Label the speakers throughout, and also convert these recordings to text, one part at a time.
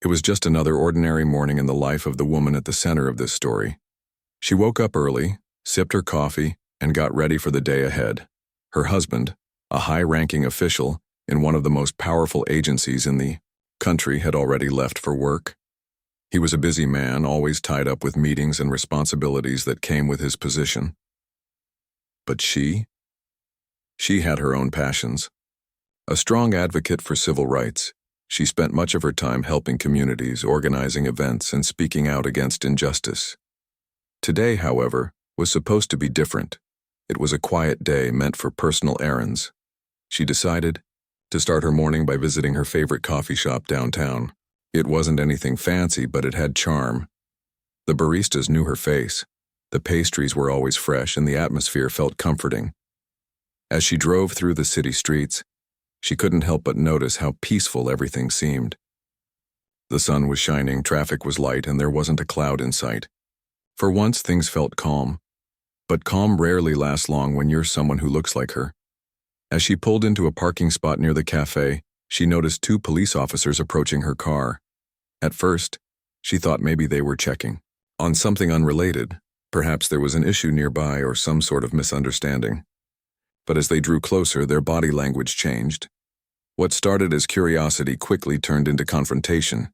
Speaker 1: It was just another ordinary morning in the life of the woman at the center of this story. She woke up early, sipped her coffee, and got ready for the day ahead. Her husband, a high-ranking official in one of the most powerful agencies in the country, had already left for work. He was a busy man, always tied up with meetings and responsibilities that came with his position. But she had her own passions. A strong advocate for civil rights, she spent much of her time helping communities, organizing events, and speaking out against injustice. Today, however, was supposed to be different. It was a quiet day meant for personal errands. She decided to start her morning by visiting her favorite coffee shop downtown. It wasn't anything fancy, but it had charm. The baristas knew her face. The pastries were always fresh, and the atmosphere felt comforting. As she drove through the city streets, she couldn't help but notice how peaceful everything seemed. The sun was shining, traffic was light, and there wasn't a cloud in sight. For once, things felt calm. But calm rarely lasts long when you're someone who looks like her. As she pulled into a parking spot near the cafe, she noticed two police officers approaching her car. At first, she thought maybe they were checking on something unrelated. Perhaps there was an issue nearby or some sort of misunderstanding. But as they drew closer, their body language changed. What started as curiosity quickly turned into confrontation.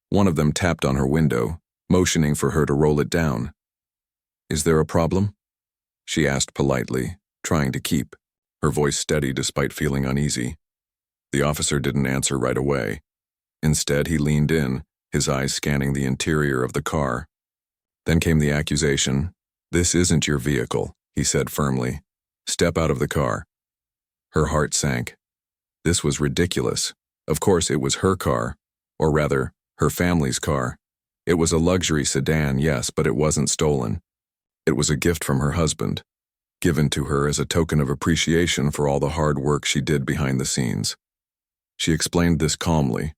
Speaker 1: One of them tapped on her window, motioning for her to roll it down. "Is there a problem?" she asked politely, trying to keep her voice steady despite feeling uneasy. The officer didn't answer right away. Instead, he leaned in, his eyes scanning the interior of the car. Then came the accusation. "This isn't your vehicle," he said firmly. "Step out of the car." Her heart sank. This was ridiculous. Of course, it was her car, or rather, her family's car. It was a luxury sedan, yes, but it wasn't stolen. It was a gift from her husband, given to her as a token of appreciation for all the hard work she did behind the scenes. She explained this calmly,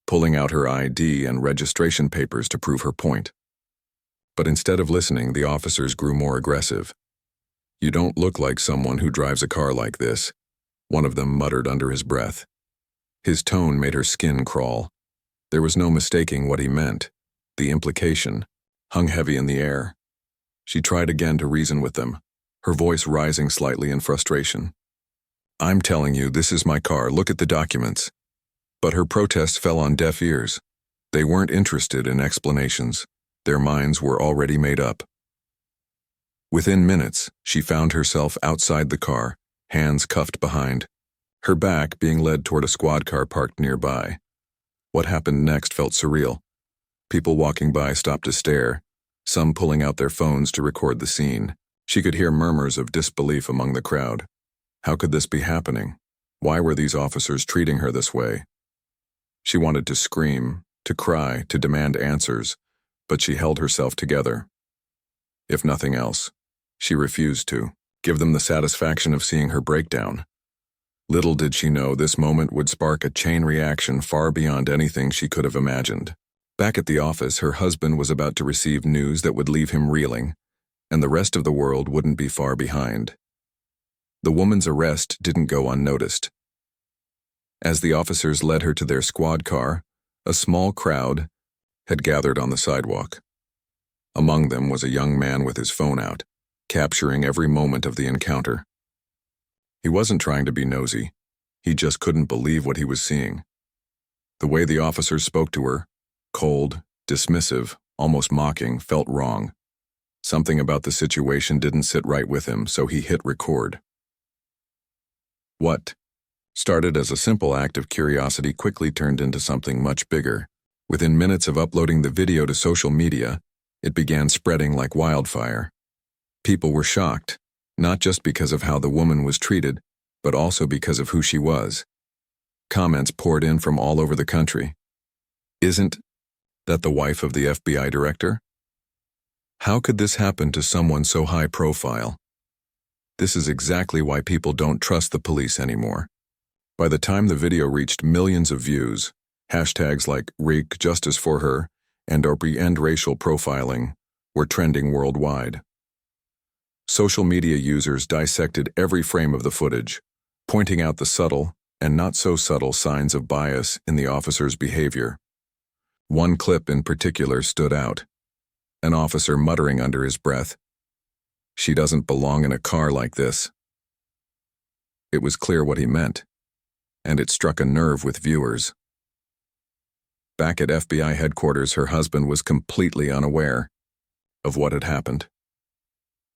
Speaker 1: pulling out her ID and registration papers to prove her point. But instead of listening, the officers grew more aggressive. "You don't look like someone who drives a car like this," one of them muttered under his breath. His tone made her skin crawl. There was no mistaking what he meant. The implication hung heavy in the air. She tried again to reason with them, her voice rising slightly in frustration. "I'm telling you, this is my car. Look at the documents." But her protests fell on deaf ears. They weren't interested in explanations. Their minds were already made up. Within minutes, she found herself outside the car, hands cuffed behind, her back being led toward a squad car parked nearby. What happened next felt surreal. People walking by stopped to stare, some pulling out their phones to record the scene. She could hear murmurs of disbelief among the crowd. How could this be happening? Why were these officers treating her this way? She wanted to scream, to cry, to demand answers, but she held herself together. If nothing else, she refused to give them the satisfaction of seeing her breakdown. Little did she know this moment would spark a chain reaction far beyond anything she could have imagined. Back at the office, her husband was about to receive news that would leave him reeling, and the rest of the world wouldn't be far behind. The woman's arrest didn't go unnoticed. As the officers led her to their squad car, a small crowd had gathered on the sidewalk. Among them was a young man with his phone out, capturing every moment of the encounter. He wasn't trying to be nosy. He just couldn't believe what he was seeing. The way the officers spoke to her, cold, dismissive, almost mocking, felt wrong. Something about the situation didn't sit right with him, so he hit record. What started as a simple act of curiosity quickly turned into something much bigger. Within minutes of uploading the video to social media, it began spreading like wildfire. People were shocked, not just because of how the woman was treated, but also because of who she was. Comments poured in from all over the country. "Isn't that the wife of the FBI director? How could this happen to someone so high profile? This is exactly why people don't trust the police anymore." By the time the video reached millions of views, hashtags like "Rig Justice for Her" and "End Racial Profiling" were trending worldwide. Social media users dissected every frame of the footage, pointing out the subtle and not so subtle signs of bias in the officer's behavior. One clip in particular stood out. An officer muttering under his breath, "She doesn't belong in a car like this." It was clear what he meant, and it struck a nerve with viewers. Back at FBI headquarters, her husband was completely unaware of what had happened.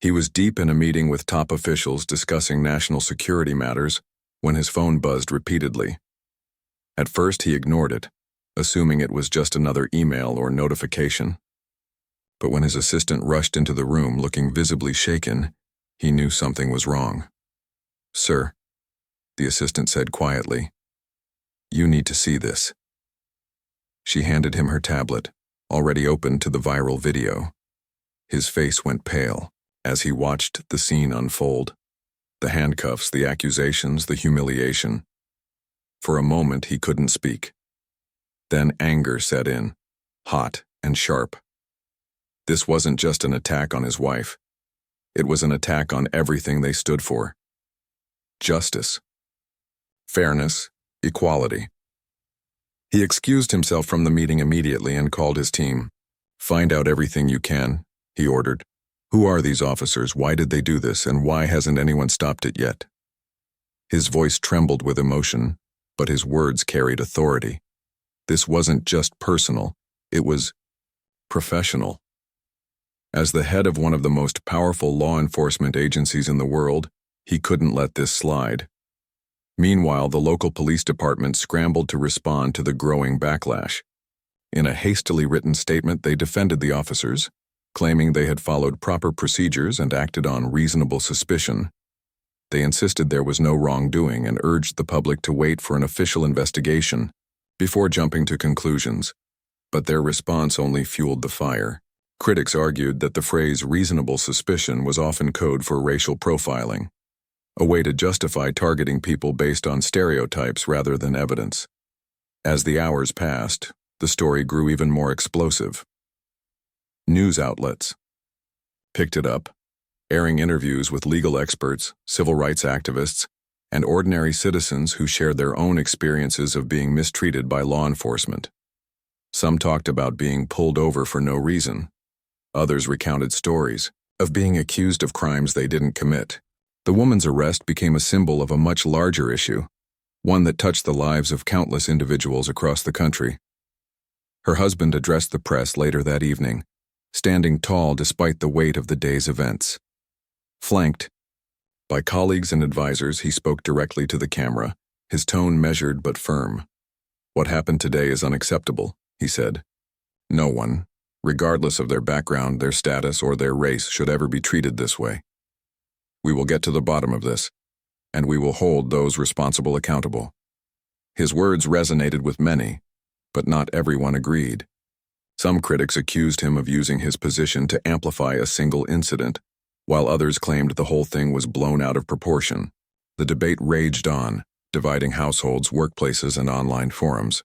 Speaker 1: He was deep in a meeting with top officials discussing national security matters when his phone buzzed repeatedly. At first, he ignored it, assuming it was just another email or notification. But when his assistant rushed into the room looking visibly shaken, he knew something was wrong. "Sir," the assistant said quietly, "you need to see this." She handed him her tablet, already opened to the viral video. His face went pale as he watched the scene unfold. The handcuffs, the accusations, the humiliation. For a moment, he couldn't speak. Then anger set in, hot and sharp. This wasn't just an attack on his wife. It was an attack on everything they stood for. Justice, fairness, equality. He excused himself from the meeting immediately and called his team. "Find out everything you can," he ordered. "Who are these officers? Why did they do this? And why hasn't anyone stopped it yet?" His voice trembled with emotion, but his words carried authority. This wasn't just personal, it was professional. As the head of one of the most powerful law enforcement agencies in the world, he couldn't let this slide. Meanwhile, the local police department scrambled to respond to the growing backlash. In a hastily written statement, they defended the officers, claiming they had followed proper procedures and acted on reasonable suspicion. They insisted there was no wrongdoing and urged the public to wait for an official investigation before jumping to conclusions. But their response only fueled the fire. Critics argued that the phrase reasonable suspicion was often code for racial profiling, a way to justify targeting people based on stereotypes rather than evidence. As the hours passed, the story grew even more explosive. News outlets picked it up, airing interviews with legal experts, civil rights activists, and ordinary citizens who shared their own experiences of being mistreated by law enforcement. Some talked about being pulled over for no reason. Others recounted stories of being accused of crimes they didn't commit. The woman's arrest became a symbol of a much larger issue, one that touched the lives of countless individuals across the country. Her husband addressed the press later that evening, standing tall despite the weight of the day's events. Flanked by colleagues and advisors, he spoke directly to the camera, his tone measured but firm. "What happened today is unacceptable," he said. "No one, regardless of their background, their status, or their race, should ever be treated this way. We will get to the bottom of this, and we will hold those responsible accountable." His words resonated with many, but not everyone agreed. Some critics accused him of using his position to amplify a single incident, while others claimed the whole thing was blown out of proportion. The debate raged on, dividing households, workplaces, and online forums.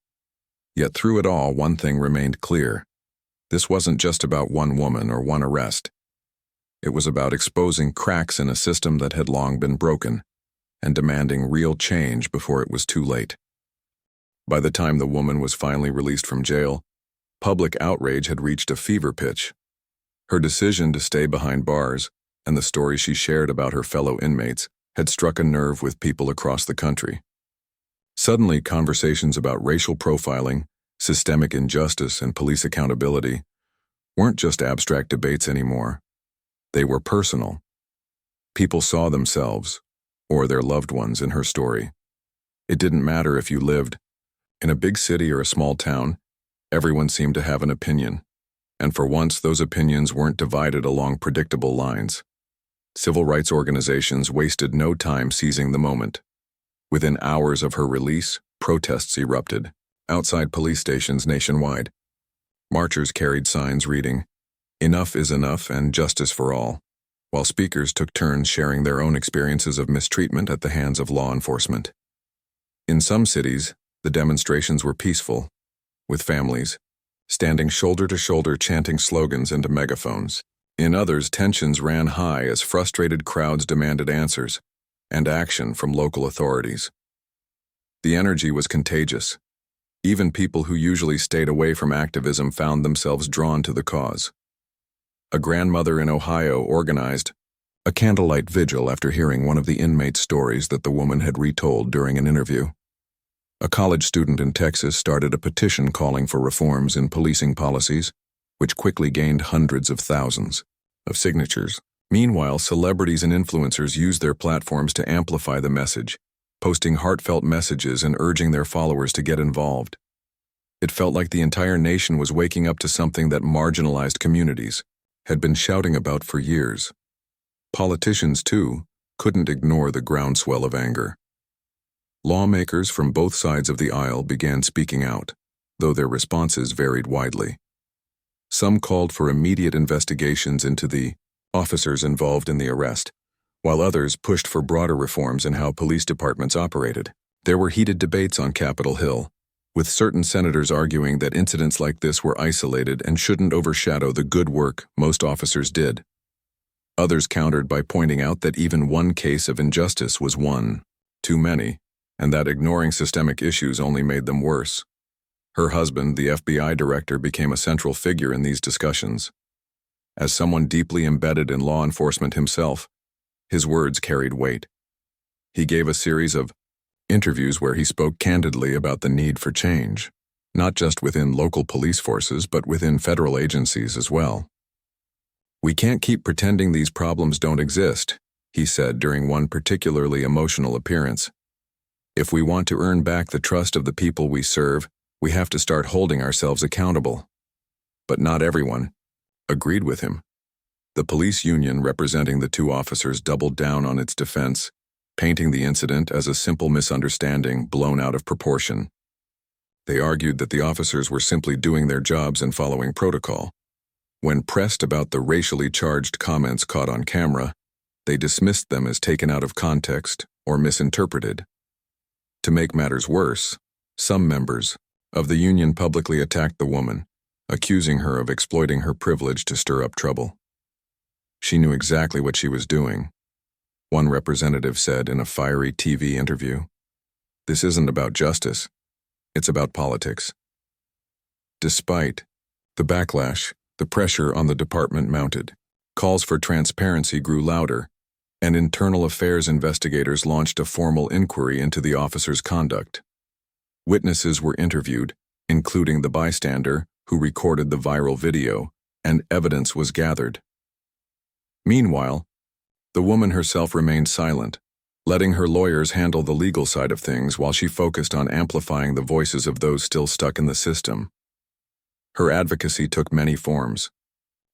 Speaker 1: Yet through it all, one thing remained clear. This wasn't just about one woman or one arrest. It was about exposing cracks in a system that had long been broken, and demanding real change before it was too late. By the time the woman was finally released from jail, public outrage had reached a fever pitch. Her decision to stay behind bars, and the story she shared about her fellow inmates, had struck a nerve with people across the country. Suddenly, conversations about racial profiling, systemic injustice, and police accountability weren't just abstract debates anymore. They were personal. People saw themselves, or their loved ones, in her story. It didn't matter if you lived in a big city or a small town, everyone seemed to have an opinion, and for once those opinions weren't divided along predictable lines. Civil rights organizations wasted no time seizing the moment. Within hours of her release, protests erupted outside police stations nationwide. Marchers carried signs reading, "Enough is enough" and "Justice for all," while speakers took turns sharing their own experiences of mistreatment at the hands of law enforcement. In some cities, the demonstrations were peaceful, with families standing shoulder to shoulder chanting slogans into megaphones. In others, tensions ran high as frustrated crowds demanded answers and action from local authorities. The energy was contagious, Even people who usually stayed away from activism found themselves drawn to the cause. A grandmother in Ohio organized a candlelight vigil after hearing one of the inmates' stories that the woman had retold during an interview. A college student in Texas started a petition calling for reforms in policing policies, which quickly gained hundreds of thousands of signatures. Meanwhile, celebrities and influencers used their platforms to amplify the message, posting heartfelt messages and urging their followers to get involved. It felt like the entire nation was waking up to something that marginalized communities had been shouting about for years. Politicians, too, couldn't ignore the groundswell of anger. Lawmakers from both sides of the aisle began speaking out, though their responses varied widely. Some called for immediate investigations into the officers involved in the arrest, while others pushed for broader reforms in how police departments operated. There were heated debates on Capitol Hill, with certain senators arguing that incidents like this were isolated and shouldn't overshadow the good work most officers did. Others countered by pointing out that even one case of injustice was one too many, and that ignoring systemic issues only made them worse. Her husband, the FBI director, became a central figure in these discussions. As someone deeply embedded in law enforcement himself, his words carried weight. He gave a series of interviews where he spoke candidly about the need for change, not just within local police forces, but within federal agencies as well. "We can't keep pretending these problems don't exist," he said during one particularly emotional appearance. "If we want to earn back the trust of the people we serve, we have to start holding ourselves accountable." But not everyone agreed with him. The police union representing the two officers doubled down on its defense, painting the incident as a simple misunderstanding blown out of proportion. They argued that the officers were simply doing their jobs and following protocol. When pressed about the racially charged comments caught on camera, they dismissed them as taken out of context or misinterpreted. To make matters worse, some members of the union publicly attacked the woman, accusing her of exploiting her privilege to stir up trouble. She knew exactly what she was doing. One representative said in a fiery TV interview, "This isn't about justice, it's about politics." Despite the backlash, the pressure on the department mounted. Calls for transparency grew louder, and internal affairs investigators launched a formal inquiry into the officer's conduct. Witnesses were interviewed, including the bystander who recorded the viral video, and evidence was gathered. Meanwhile, the woman herself remained silent, letting her lawyers handle the legal side of things while she focused on amplifying the voices of those still stuck in the system. Her advocacy took many forms.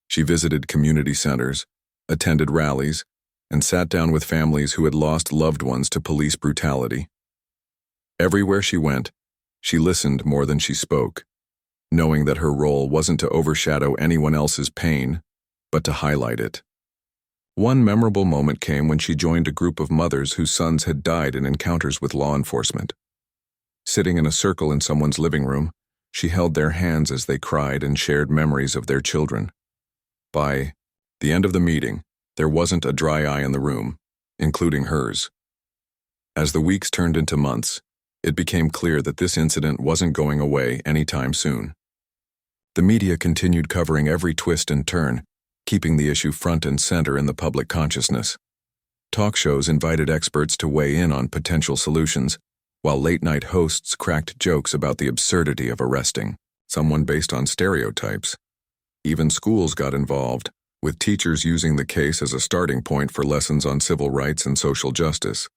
Speaker 1: She visited community centers, attended rallies, and sat down with families who had lost loved ones to police brutality. Everywhere she went, she listened more than she spoke, knowing that her role wasn't to overshadow anyone else's pain, but to highlight it. One memorable moment came when she joined a group of mothers whose sons had died in encounters with law enforcement. Sitting in a circle in someone's living room, she held their hands as they cried and shared memories of their children. By the end of the meeting, there wasn't a dry eye in the room, including hers. As the weeks turned into months, it became clear that this incident wasn't going away anytime soon. The media continued covering every twist and turn, keeping the issue front and center in the public consciousness. Talk shows invited experts to weigh in on potential solutions, while late-night hosts cracked jokes about the absurdity of arresting someone based on stereotypes. Even schools got involved, with teachers using the case as a starting point for lessons on civil rights and social justice.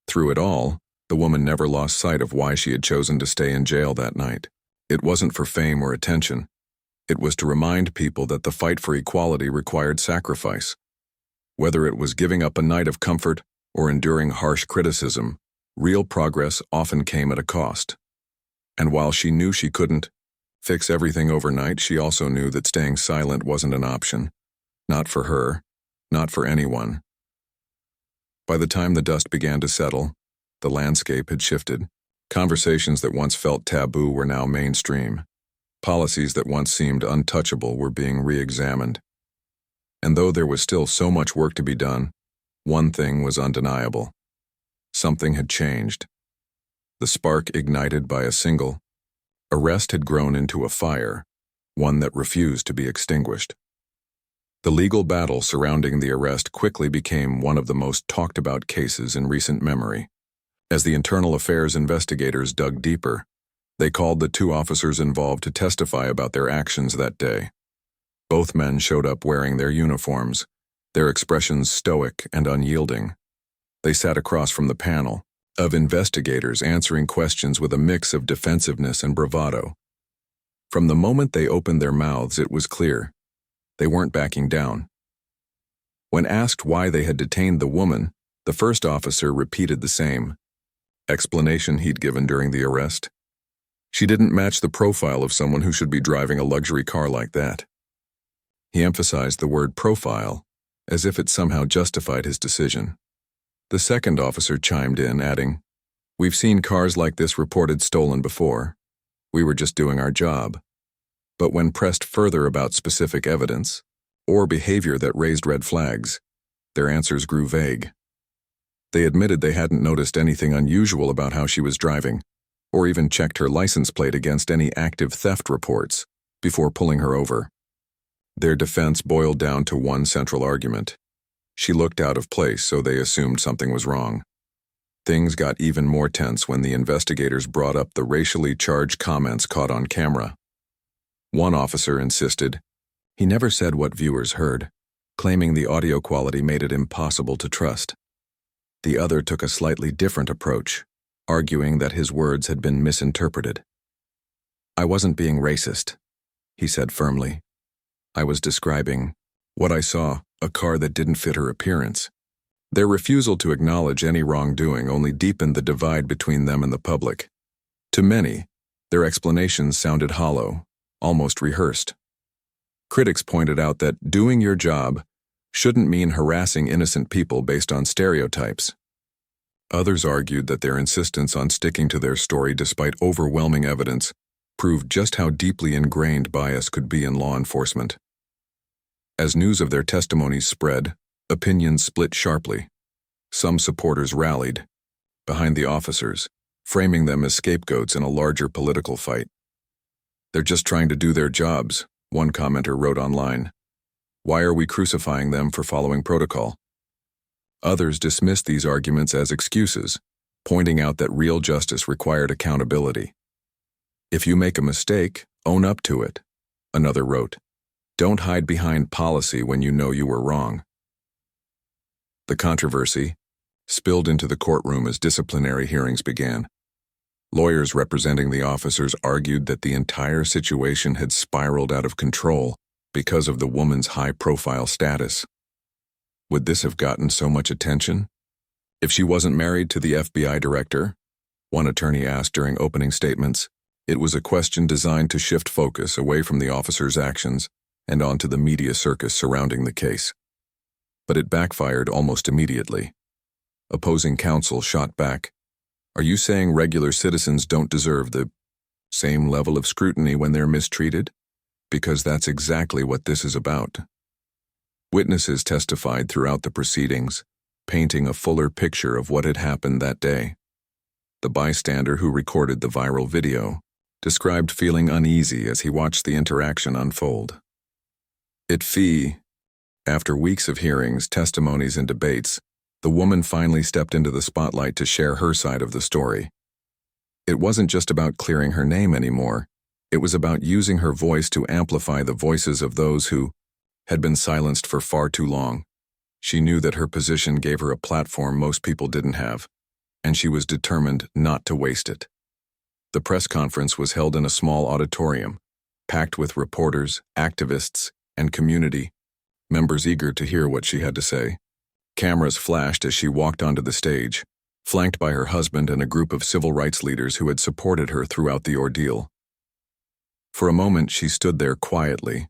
Speaker 1: Through it all, the woman never lost sight of why she had chosen to stay in jail that night. It wasn't for fame or attention. It was to remind people that the fight for equality required sacrifice. Whether it was giving up a night of comfort or enduring harsh criticism, real progress often came at a cost. And while she knew she couldn't fix everything overnight, she also knew that staying silent wasn't an option. Not for her, not for anyone. By the time the dust began to settle, the landscape had shifted. Conversations that once felt taboo were now mainstream. Policies that once seemed untouchable were being re-examined. And though there was still so much work to be done, one thing was undeniable. Something had changed. The spark ignited by a single, Arrest had grown into a fire, one that refused to be extinguished. The legal battle surrounding the arrest quickly became one of the most talked about cases in recent memory. As the internal affairs investigators dug deeper, they called the two officers involved to testify about their actions that day. Both men showed up wearing their uniforms, their expressions stoic and unyielding. They sat across from the panel of investigators answering questions with a mix of defensiveness and bravado. From the moment they opened their mouths, it was clear they weren't backing down. When asked why they had detained the woman, the first officer repeated the same explanation he'd given during the arrest. She didn't match the profile of someone who should be driving a luxury car like that. He emphasized the word profile, as if it somehow justified his decision. The second officer chimed in, adding, "We've seen cars like this reported stolen before. We were just doing our job." But when pressed further about specific evidence, or behavior that raised red flags, their answers grew vague. They admitted they hadn't noticed anything unusual about how she was driving, or even checked her license plate against any active theft reports before pulling her over. Their defense boiled down to one central argument. She looked out of place, so they assumed something was wrong. Things got even more tense when the investigators brought up the racially charged comments caught on camera. One officer insisted he never said what viewers heard, claiming the audio quality made it impossible to trust. The other took a slightly different approach, arguing that his words had been misinterpreted. "I wasn't being racist," he said firmly. "I was describing what I saw, a car that didn't fit her appearance." Their refusal to acknowledge any wrongdoing only deepened the divide between them and the public. To many, their explanations sounded hollow, almost rehearsed. Critics pointed out that doing your job shouldn't mean harassing innocent people based on stereotypes. Others argued that their insistence on sticking to their story despite overwhelming evidence proved just how deeply ingrained bias could be in law enforcement. As news of their testimonies spread, opinions split sharply. Some supporters rallied behind the officers, framing them as scapegoats in a larger political fight. "They're just trying to do their jobs," one commenter wrote online. "Why are we crucifying them for following protocol?" Others dismissed these arguments as excuses, pointing out that real justice required accountability. "If you make a mistake, own up to it," another wrote. "Don't hide behind policy when you know you were wrong." The controversy spilled into the courtroom as disciplinary hearings began. Lawyers representing the officers argued that the entire situation had spiraled out of control because of the woman's high-profile status. Would this have gotten so much attention if she wasn't married to the FBI director? One attorney asked during opening statements. It was a question designed to shift focus away from the officers' actions and onto the media circus surrounding the case. But it backfired almost immediately. Opposing counsel shot back, "Are you saying regular citizens don't deserve the same level of scrutiny when they're mistreated? Because that's exactly what this is about." Witnesses testified throughout the proceedings, painting a fuller picture of what had happened that day. The bystander who recorded the viral video described feeling uneasy as he watched the interaction unfold. After weeks of hearings, testimonies, and debates, the woman finally stepped into the spotlight to share her side of the story. It wasn't just about clearing her name anymore. It was about using her voice to amplify the voices of those who had been silenced for far too long. She knew that her position gave her a platform most people didn't have, and she was determined not to waste it. The press conference was held in a small auditorium, packed with reporters, activists, and community members eager to hear what she had to say. Cameras flashed as she walked onto the stage, flanked by her husband and a group of civil rights leaders who had supported her throughout the ordeal. For a moment, she stood there quietly,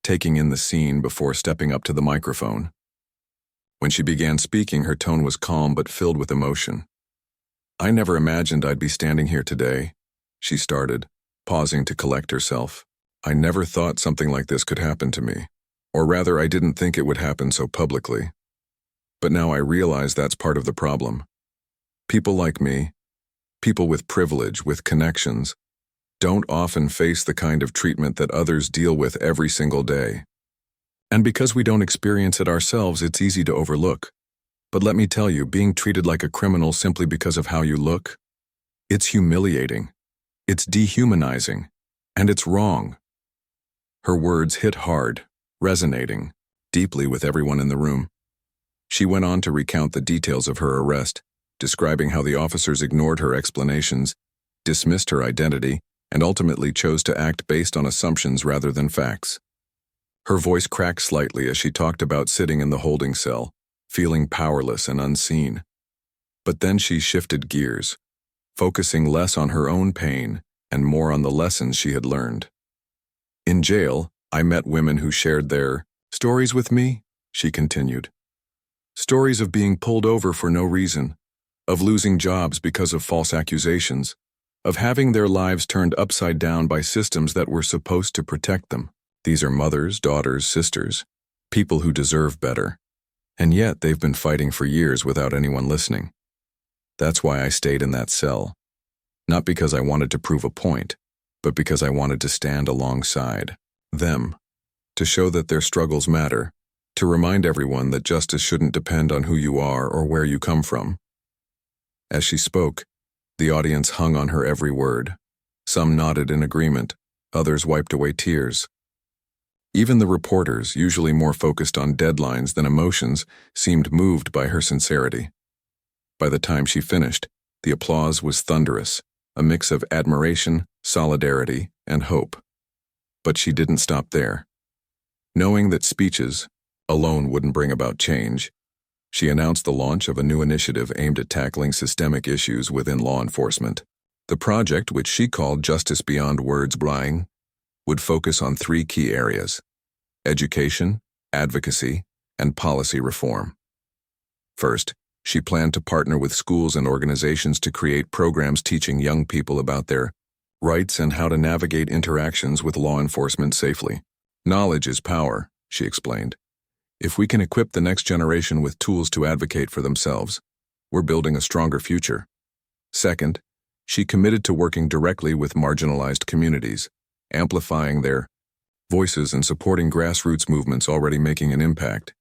Speaker 1: taking in the scene before stepping up to the microphone. When she began speaking, her tone was calm but filled with emotion. "I never imagined I'd be standing here today," she started, pausing to collect herself. "I never thought something like this could happen to me. Or rather, I didn't think it would happen so publicly. But now I realize that's part of the problem. People like me, people with privilege, with connections, don't often face the kind of treatment that others deal with every single day. And because we don't experience it ourselves, it's easy to overlook. But let me tell you, being treated like a criminal simply because of how you look, it's humiliating, it's dehumanizing, and it's wrong. Her words hit hard, resonating deeply with everyone in the room. She went on to recount the details of her arrest, describing how the officers ignored her explanations, dismissed her identity, and ultimately chose to act based on assumptions rather than facts. Her voice cracked slightly as she talked about sitting in the holding cell, feeling powerless and unseen. But then she shifted gears, focusing less on her own pain and more on the lessons she had learned. In jail, I met women who shared their stories with me, she continued. Stories of being pulled over for no reason, of losing jobs because of false accusations, of having their lives turned upside down by systems that were supposed to protect them. These are mothers, daughters, sisters, people who deserve better. And yet they've been fighting for years without anyone listening. That's why I stayed in that cell. Not because I wanted to prove a point, but because I wanted to stand alongside them, to show that their struggles matter, to remind everyone that justice shouldn't depend on who you are or where you come from. As she spoke, the audience hung on her every word. Some nodded in agreement, others wiped away tears. Even the reporters, usually more focused on deadlines than emotions, seemed moved by her sincerity. By the time she finished, the applause was thunderous, a mix of admiration, solidarity, and hope. But she didn't stop there. Knowing that speeches alone wouldn't bring about change, she announced the launch of a new initiative aimed at tackling systemic issues within law enforcement. The project, which she called Justice Beyond Words Blying, would focus on 3 key areas: education, advocacy, and policy reform. First, she planned to partner with schools and organizations to create programs teaching young people about their rights and how to navigate interactions with law enforcement safely. Knowledge is power, she explained. If we can equip the next generation with tools to advocate for themselves, we're building a stronger future. Second, she committed to working directly with marginalized communities, amplifying their voices and supporting grassroots movements already making an impact.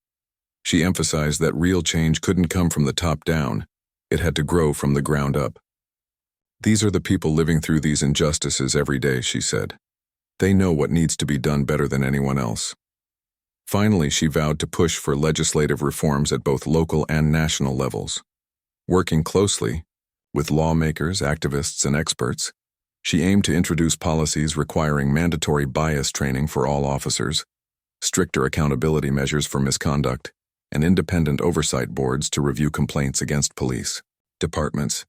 Speaker 1: She emphasized that real change couldn't come from the top down, it had to grow from the ground up. These are the people living through these injustices every day, she said. They know what needs to be done better than anyone else. Finally, she vowed to push for legislative reforms at both local and national levels. Working closely with lawmakers, activists, and experts, she aimed to introduce policies requiring mandatory bias training for all officers, stricter accountability measures for misconduct, and independent oversight boards to review complaints against police departments.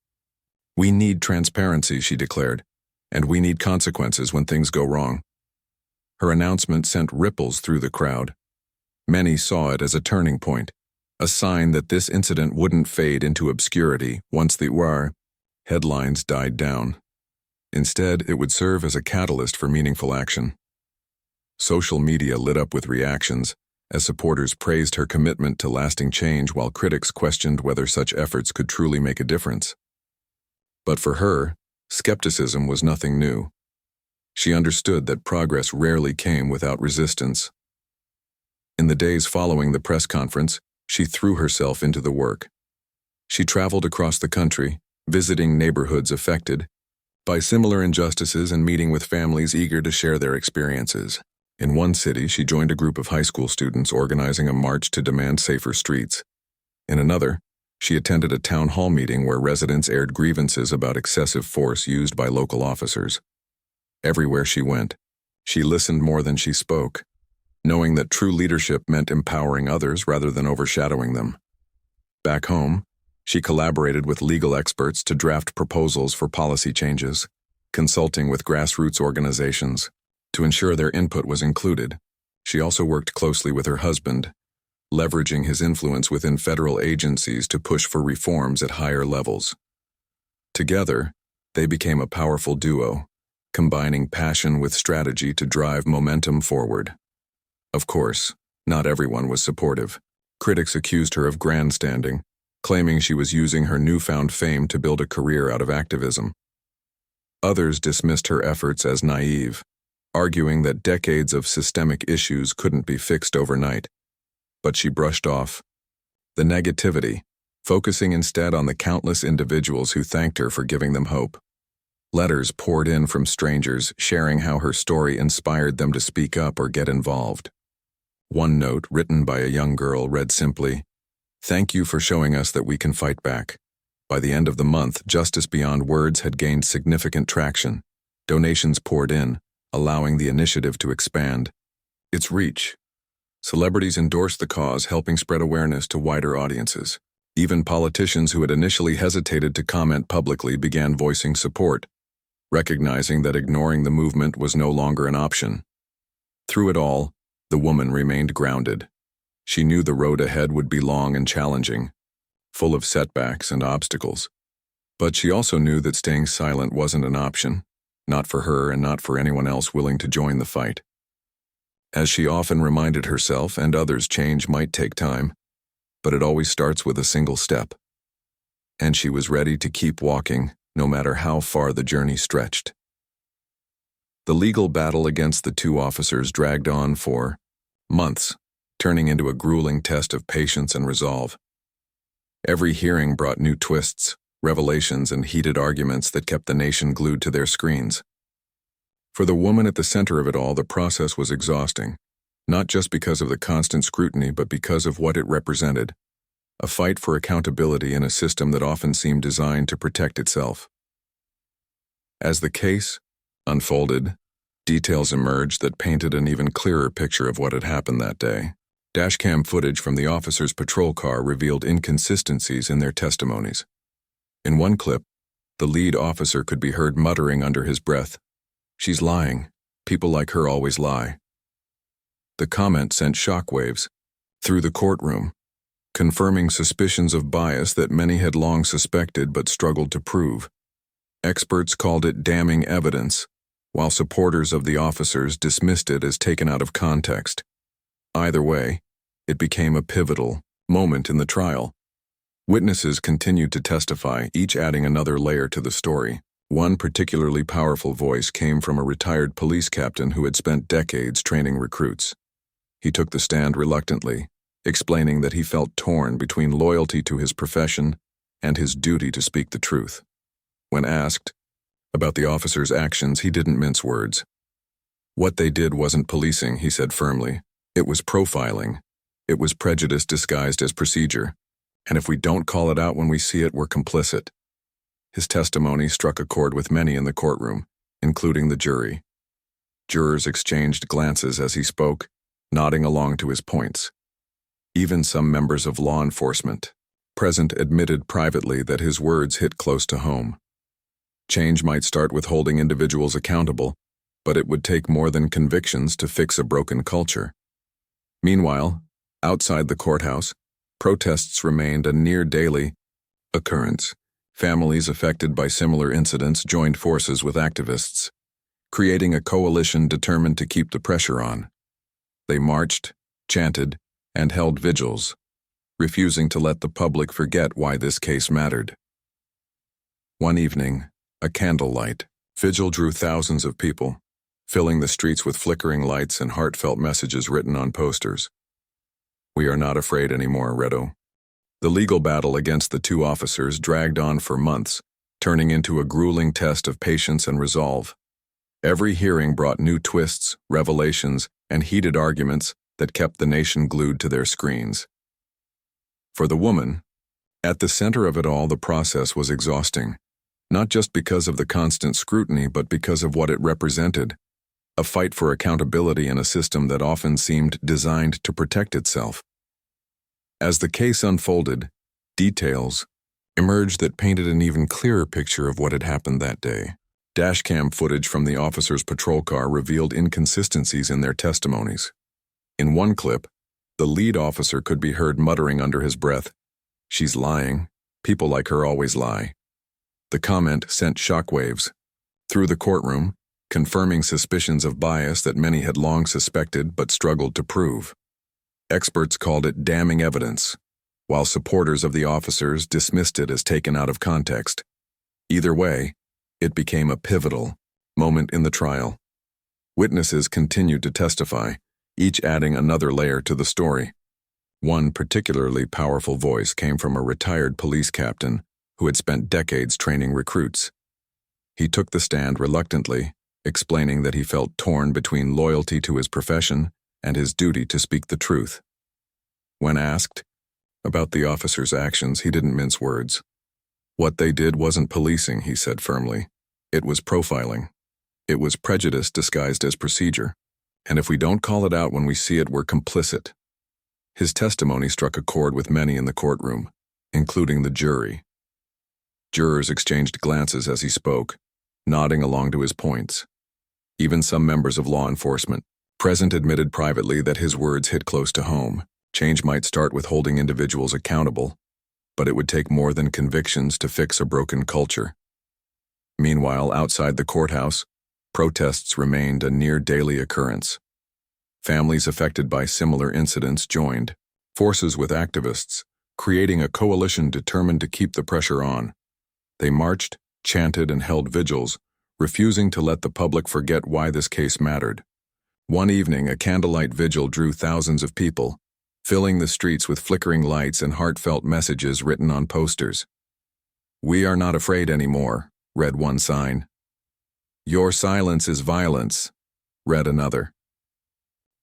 Speaker 1: We need transparency, she declared, and we need consequences when things go wrong. Her announcement sent ripples through the crowd. Many saw it as a turning point, a sign that this incident wouldn't fade into obscurity once the UR headlines died down. Instead, it would serve as a catalyst for meaningful action. Social media lit up with reactions, as supporters praised her commitment to lasting change while critics questioned whether such efforts could truly make a difference. But for her, skepticism was nothing new. She understood that progress rarely came without resistance. In the days following the press conference, she threw herself into the work. She traveled across the country, visiting neighborhoods affected by similar injustices and meeting with families eager to share their experiences. In one city, she joined a group of high school students organizing a march to demand safer streets. In another, she attended a town hall meeting where residents aired grievances about excessive force used by local officers. Everywhere she went, she listened more than she spoke, knowing that true leadership meant empowering others rather than overshadowing them. Back home, she collaborated with legal experts to draft proposals for policy changes, consulting with grassroots organizations to ensure their input was included. She also worked closely with her husband, leveraging his influence within federal agencies to push for reforms at higher levels. Together, they became a powerful duo, combining passion with strategy to drive momentum forward. Of course, not everyone was supportive. Critics accused her of grandstanding, claiming she was using her newfound fame to build a career out of activism. Others dismissed her efforts as naive, arguing that decades of systemic issues couldn't be fixed overnight. But she brushed off the negativity, focusing instead on the countless individuals who thanked her for giving them hope. Letters poured in from strangers sharing how her story inspired them to speak up or get involved. One note, written by a young girl, read simply, "Thank you for showing us that we can fight back." By the end of the month, Justice Beyond Words had gained significant traction. Donations poured in, allowing the initiative to expand its reach. Celebrities endorsed the cause, helping spread awareness to wider audiences. Even politicians who had initially hesitated to comment publicly began voicing support, recognizing that ignoring the movement was no longer an option. Through it all, the woman remained grounded. She knew the road ahead would be long and challenging, full of setbacks and obstacles. But she also knew that staying silent wasn't an option, not for her and not for anyone else willing to join the fight. As she often reminded herself and others, change might take time, but it always starts with a single step. And she was ready to keep walking, no matter how far the journey stretched. The legal battle against the two officers dragged on for months, turning into a grueling test of patience and resolve. Every hearing brought new twists, revelations, and heated arguments that kept the nation glued to their screens. For the woman at the center of it all, the process was exhausting, not just because of the constant scrutiny, but because of what it represented: a fight for accountability in a system that often seemed designed to protect itself. As the case unfolded, details emerged that painted an even clearer picture of what had happened that day. Dashcam footage from the officer's patrol car revealed inconsistencies in their testimonies. In one clip, the lead officer could be heard muttering under his breath, "She's lying. People like her always lie." The comment sent shockwaves through the courtroom, confirming suspicions of bias that many had long suspected but struggled to prove. Experts called it damning evidence, while supporters of the officers dismissed it as taken out of context. Either way, it became a pivotal moment in the trial. Witnesses continued to testify, each adding another layer to the story. One particularly powerful voice came from a retired police captain who had spent decades training recruits. He took the stand reluctantly, explaining that he felt torn between loyalty to his profession and his duty to speak the truth. When asked about the officers' actions, he didn't mince words. What they did wasn't policing, he said firmly. It was profiling. It was prejudice disguised as procedure. And if we don't call it out when we see it, we're complicit. His testimony struck a chord with many in the courtroom, including the jury. Jurors exchanged glances as he spoke, nodding along to his points. Even some members of law enforcement present admitted privately that his words hit close to home. Change might start with holding individuals accountable, but it would take more than convictions to fix a broken culture. Meanwhile, outside the courthouse, protests remained a near-daily occurrence. Families affected by similar incidents joined forces with activists, creating a coalition determined to keep the pressure on. They marched, chanted, and held vigils, refusing to let the public forget why this case mattered. One evening, a candlelight vigil drew thousands of people, filling the streets with flickering lights and heartfelt messages written on posters. "We are not afraid anymore," Redo. The legal battle against the two officers dragged on for months, turning into a grueling test of patience and resolve. Every hearing brought new twists, revelations, and heated arguments that kept the nation glued to their screens. For the woman, at the center of it all, the process was exhausting, not just because of the constant scrutiny, but because of what it represented: a fight for accountability in a system that often seemed designed to protect itself. As the case unfolded, details emerged that painted an even clearer picture of what had happened that day. Dashcam footage from the officer's patrol car revealed inconsistencies in their testimonies. In one clip, the lead officer could be heard muttering under his breath, "She's lying. People like her always lie." The comment sent shockwaves through the courtroom, confirming suspicions of bias that many had long suspected but struggled to prove. Experts called it damning evidence, while supporters of the officers dismissed it as taken out of context. Either way, It became a pivotal moment in the trial. Witnesses continued to testify, each adding another layer to the story. One particularly powerful voice came from a retired police captain who had spent decades training recruits. He took the stand reluctantly, explaining that he felt torn between loyalty to his profession and his duty to speak the truth. When asked about the officer's actions, he didn't mince words. What they did wasn't policing, he said firmly. It was profiling. It was prejudice disguised as procedure. And if we don't call it out when we see it, we're complicit. His testimony struck a chord with many in the courtroom, including the jury. Jurors exchanged glances as he spoke, nodding along to his points. Even some members of law enforcement present admitted privately that his words hit close to home. Change might start with holding individuals accountable, but it would take more than convictions to fix a broken culture. Meanwhile, outside the courthouse, protests remained a near-daily occurrence. Families affected by similar incidents joined forces with activists, creating a coalition determined to keep the pressure on. They marched, chanted, and held vigils, refusing to let the public forget why this case mattered. One evening, a candlelight vigil drew thousands of people, filling the streets with flickering lights and heartfelt messages written on posters. "We are not afraid anymore," read one sign. "Your silence is violence," read another.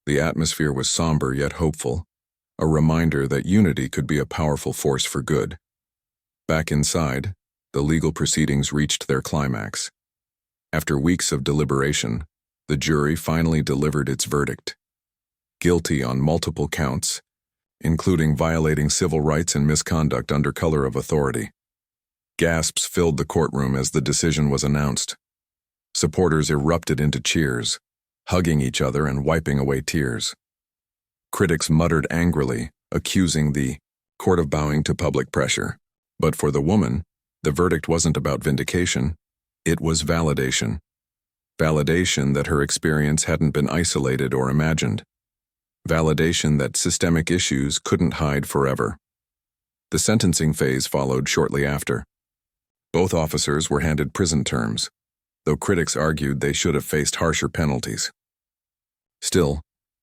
Speaker 1: The atmosphere was somber yet hopeful, a reminder that unity could be a powerful force for good. Back inside, the legal proceedings reached their climax. After weeks of deliberation, the jury finally delivered its verdict. Guilty on multiple counts, including violating civil rights and misconduct under color of authority. Gasps filled the courtroom as the decision was announced. Supporters erupted into cheers, hugging each other and wiping away tears. Critics muttered angrily, accusing the court of bowing to public pressure. But for the woman, the verdict wasn't about vindication, it was validation. Validation that her experience hadn't been isolated or imagined. Validation that systemic issues couldn't hide forever. The sentencing phase followed shortly after. Both officers were handed prison terms, though critics argued they should have faced harsher penalties. Still,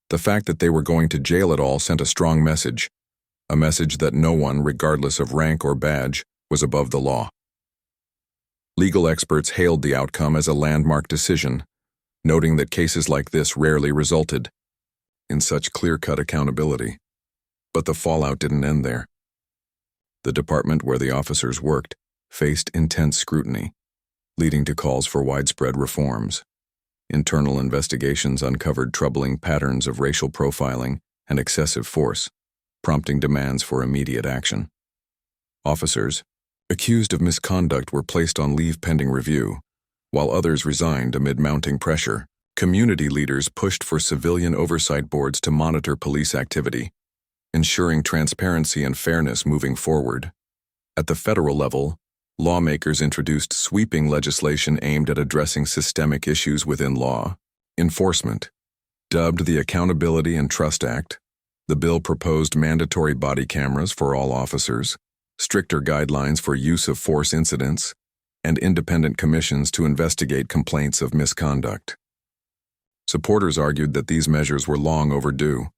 Speaker 1: the fact that they were going to jail at all sent a strong message, a message that no one, regardless of rank or badge, was above the law. Legal experts hailed the outcome as a landmark decision, noting that cases like this rarely resulted in such clear-cut accountability. But the fallout didn't end there. The department where the officers worked faced intense scrutiny, leading to calls for widespread reforms. Internal investigations uncovered troubling patterns of racial profiling and excessive force, prompting demands for immediate action. Officers accused of misconduct were placed on leave pending review, while others resigned amid mounting pressure. Community leaders pushed for civilian oversight boards to monitor police activity, ensuring transparency and fairness moving forward. At the federal level, lawmakers introduced sweeping legislation aimed at addressing systemic issues within law enforcement. Dubbed the Accountability and Trust Act, the bill proposed mandatory body cameras for all officers, stricter guidelines for use of force incidents, and independent commissions to investigate complaints of misconduct. Supporters argued that these measures were long overdue.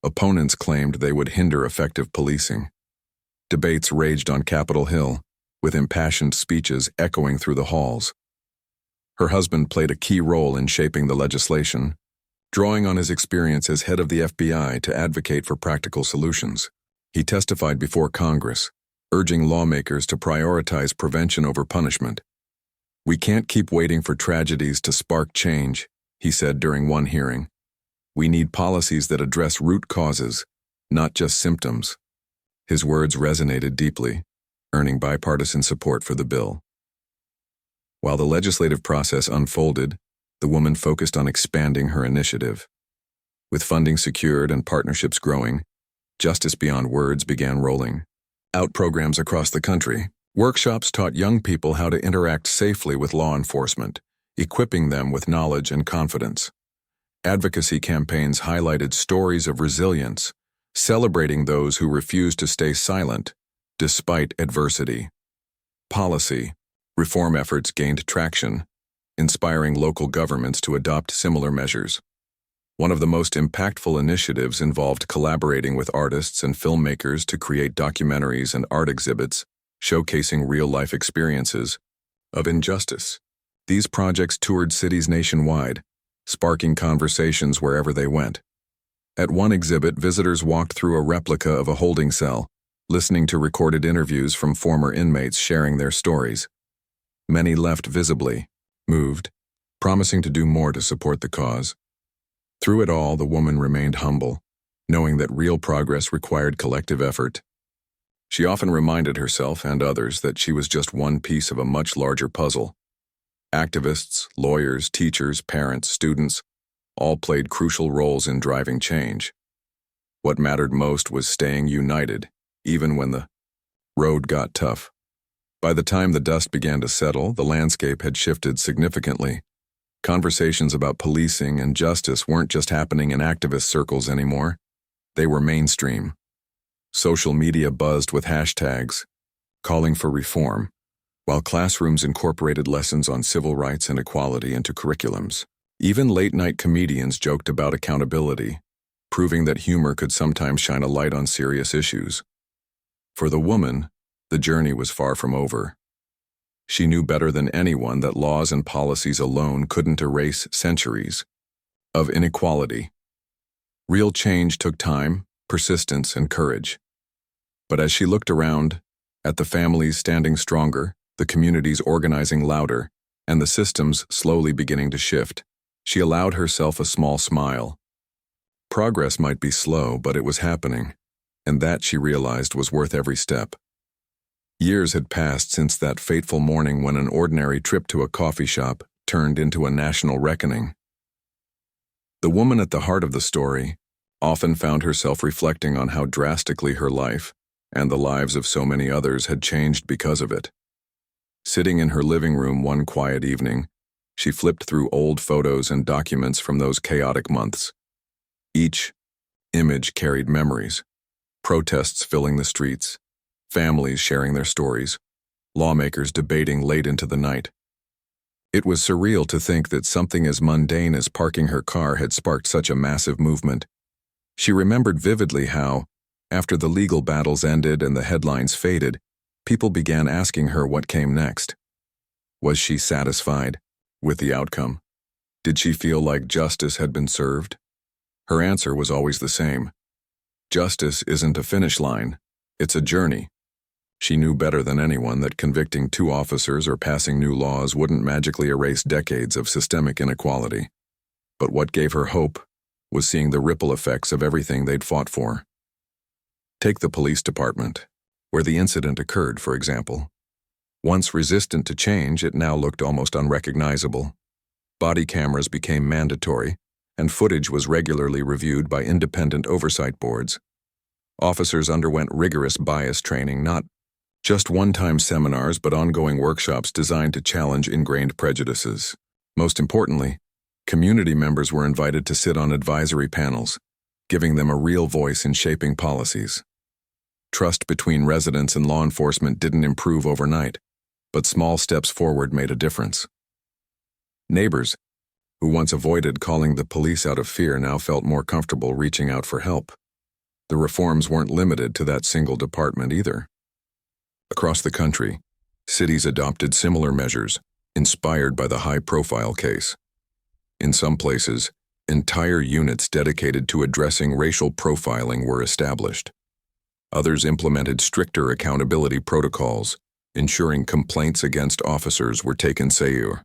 Speaker 1: Opponents claimed they would hinder effective policing. Debates raged on Capitol Hill, with impassioned speeches echoing through the halls. Her husband played a key role in shaping the legislation, drawing on his experience as head of the FBI to advocate for practical solutions. He testified before Congress, urging lawmakers to prioritize prevention over punishment. "We can't keep waiting for tragedies to spark change," he said during one hearing. "We need policies that address root causes, not just symptoms." His words resonated deeply, earning bipartisan support for the bill. While the legislative process unfolded, the woman focused on expanding her initiative. With funding secured and partnerships growing, Justice Beyond Words began rolling out programs across the country. Workshops taught young people how to interact safely with law enforcement, equipping them with knowledge and confidence. Advocacy campaigns highlighted stories of resilience, celebrating those who refused to stay silent despite adversity. Policy Reform efforts gained traction, inspiring local governments to adopt similar measures. One of the most impactful initiatives involved collaborating with artists and filmmakers to create documentaries and art exhibits showcasing real-life experiences of injustice. These projects toured cities nationwide, sparking conversations wherever they went. At one exhibit, visitors walked through a replica of a holding cell, listening to recorded interviews from former inmates sharing their stories. Many left visibly moved, promising to do more to support the cause. Through it all, the woman remained humble, knowing that real progress required collective effort. She often reminded herself and others that she was just one piece of a much larger puzzle. Activists, lawyers, teachers, parents, students, all played crucial roles in driving change. What mattered most was staying united, even when the road got tough. By the time the dust began to settle, the landscape had shifted significantly. Conversations about policing and justice weren't just happening in activist circles anymore. They were mainstream. Social media buzzed with hashtags, calling for reform, while classrooms incorporated lessons on civil rights and equality into curriculums. Even late-night comedians joked about accountability, proving that humor could sometimes shine a light on serious issues. For the woman, the journey was far from over. She knew better than anyone that laws and policies alone couldn't erase centuries of inequality. Real change took time, persistence, and courage. But as she looked around, at the families standing stronger, the communities organizing louder, and the systems slowly beginning to shift, she allowed herself a small smile. Progress might be slow, but it was happening, and that, she realized, was worth every step. Years had passed since that fateful morning when an ordinary trip to a coffee shop turned into a national reckoning. The woman at the heart of the story often found herself reflecting on how drastically her life and the lives of so many others had changed because of it. Sitting in her living room one quiet evening, she flipped through old photos and documents from those chaotic months. Each image carried memories, protests filling the streets, families sharing their stories, lawmakers debating late into the night. It was surreal to think that something as mundane as parking her car had sparked such a massive movement. She remembered vividly how, after the legal battles ended and the headlines faded, people began asking her what came next. Was she satisfied with the outcome? Did she feel like justice had been served? Her answer was always the same. Justice isn't a finish line, it's a journey. She knew better than anyone that convicting 2 officers or passing new laws wouldn't magically erase decades of systemic inequality. But what gave her hope was seeing the ripple effects of everything they'd fought for. Take the police department, where the incident occurred, for example. Once resistant to change, it now looked almost unrecognizable. Body cameras became mandatory, and footage was regularly reviewed by independent oversight boards. Officers underwent rigorous bias training, not just one-time seminars, but ongoing workshops designed to challenge ingrained prejudices. Most importantly, community members were invited to sit on advisory panels, giving them a real voice in shaping policies. Trust between residents and law enforcement didn't improve overnight, but small steps forward made a difference. Neighbors, who once avoided calling the police out of fear, now felt more comfortable reaching out for help. The reforms weren't limited to that single department either. Across the country, cities adopted similar measures, inspired by the high-profile case. In some places, entire units dedicated to addressing racial profiling were established. Others implemented stricter accountability protocols, ensuring complaints against officers were taken seriously.